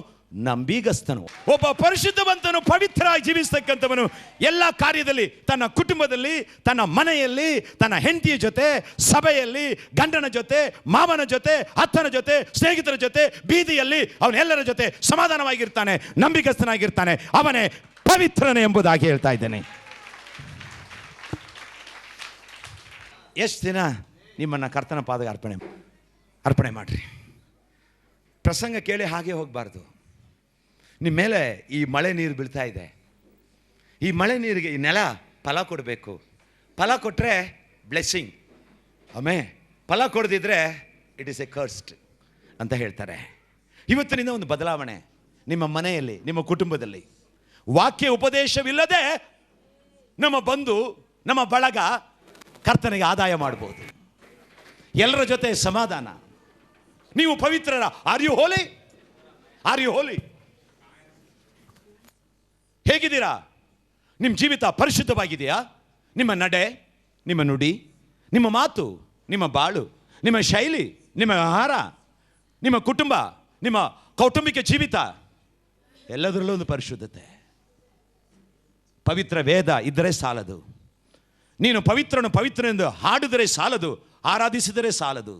ನಂಬಿಗಸ್ತನು. ಒಬ್ಬ ಪರಿಶುದ್ಧವಂತನು ಪವಿತ್ರವಾಗಿ ಜೀವಿಸ್ತಕ್ಕಂಥವನು ಎಲ್ಲ ಕಾರ್ಯದಲ್ಲಿ, ತನ್ನ ಕುಟುಂಬದಲ್ಲಿ, ತನ್ನ ಮನೆಯಲ್ಲಿ, ತನ್ನ ಹೆಂಡತಿಯ ಜೊತೆ, ಸಭೆಯಲ್ಲಿ, ಗಂಡನ ಜೊತೆ, ಮಾವನ ಜೊತೆ, ಅತ್ತನ ಜೊತೆ, ಸ್ನೇಹಿತರ ಜೊತೆ, ಬೀದಿಯಲ್ಲಿ ಅವನೆಲ್ಲರ ಜೊತೆ ಸಮಾಧಾನವಾಗಿರ್ತಾನೆ, ನಂಬಿಗಸ್ತನಾಗಿರ್ತಾನೆ. ಅವನೇ ಪವಿತ್ರನೇ ಎಂಬುದಾಗಿ ಹೇಳ್ತಾ ಇದ್ದೇನೆ. ಎಷ್ಟು ದಿನ ನಿಮ್ಮನ್ನು ಕರ್ತನ ಪಾದಕ್ಕೆ ಅರ್ಪಣೆ ಮಾಡಿರಿ. ಪ್ರಸಂಗ ಕೇಳಿ ಹಾಗೆ ಹೋಗಬಾರ್ದು. ನಿಮ್ಮ ಮೇಲೆ ಈ ಮಳೆ ನೀರು ಬೀಳ್ತಾ ಇದೆ, ಈ ಮಳೆ ನೀರಿಗೆ ಈ ನೆಲ ಫಲ ಕೊಡಬೇಕು, ಫಲ ಕೊಟ್ಟರೆ ಬ್ಲೆಸ್ಸಿಂಗ್, ಆಮೇಲೆ ಫಲ ಕೊಡದಿದ್ರೆ ಇಟ್ ಈಸ್ ಎ ಕರ್ಸ್ಡ್ ಅಂತ ಹೇಳ್ತಾರೆ. ಇವತ್ತಿನಿಂದ ಒಂದು ಬದಲಾವಣೆ ನಿಮ್ಮ ಮನೆಯಲ್ಲಿ, ನಿಮ್ಮ ಕುಟುಂಬದಲ್ಲಿ. ವಾಕ್ಯ ಉಪದೇಶವಿಲ್ಲದೆ ನಮ್ಮ ಬಂಧು, ನಮ್ಮ ಬಳಗ ಕರ್ತನಿಗೆ ಆದಾಯ ಮಾಡ್ಬೋದು. ಎಲ್ಲರ ಜೊತೆ ಸಮಾಧಾನ. ನೀವು ಪವಿತ್ರರ. Are you holy? Are you holy? ಹೇಗಿದ್ದೀರಾ? ನಿಮ್ಮ ಜೀವಿತ ಪರಿಶುದ್ಧವಾಗಿದೆಯಾ? ನಿಮ್ಮ ನಡೆ, ನಿಮ್ಮ ನುಡಿ, ನಿಮ್ಮ ಮಾತು, ನಿಮ್ಮ ಬಾಳು, ನಿಮ್ಮ ಶೈಲಿ, ನಿಮ್ಮ ಆಹಾರ, ನಿಮ್ಮ ಕುಟುಂಬ, ನಿಮ್ಮ ಕೌಟುಂಬಿಕ ಜೀವಿತ, ಎಲ್ಲದರಲ್ಲೂ ಒಂದು ಪರಿಶುದ್ಧತೆ. ಪವಿತ್ರ ವೇದ ಇದ್ದರೆ ಸಾಲದು. ನೀನು ಪವಿತ್ರನೆಂದು ಹಾಡಿದರೆ ಸಾಲದು, ಆರಾಧಿಸಿದರೆ ಸಾಲದು,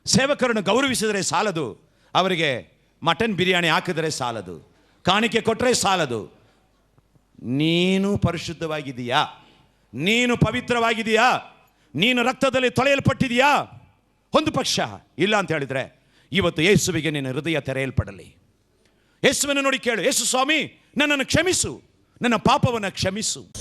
ಸೇವಕರನ್ನು ಗೌರವಿಸಿದರೆ ಸಾಲದು, ಅವರಿಗೆ ಮಟನ್ ಬಿರಿಯಾನಿ ಹಾಕಿದರೆ ಸಾಲದು, ಕಾಣಿಕೆ ಕೊಟ್ಟರೆ ಸಾಲದು. ನೀನು ಪರಿಶುದ್ಧವಾಗಿದೆಯಾ? ನೀನು ಪವಿತ್ರವಾಗಿದೆಯಾ? ನೀನು ರಕ್ತದಲ್ಲಿ ತೊಳೆಯಲ್ಪಟ್ಟಿದೆಯಾ? ಒಂದು ಪಕ್ಷ ಇಲ್ಲ ಅಂತ ಹೇಳಿದರೆ ಇವತ್ತು ಯೇಸುವಿಗೆ ನಿನ್ನ ಹೃದಯ ತೆರೆಯಲ್ಪಡಲಿ. ಯೇಸುವನ್ನು ನೋಡಿ ಕೇಳು, ಯೇಸು ಸ್ವಾಮಿ, ನನ್ನನ್ನು ಕ್ಷಮಿಸು, ನನ್ನ ಪಾಪವನ್ನು ಕ್ಷಮಿಸು.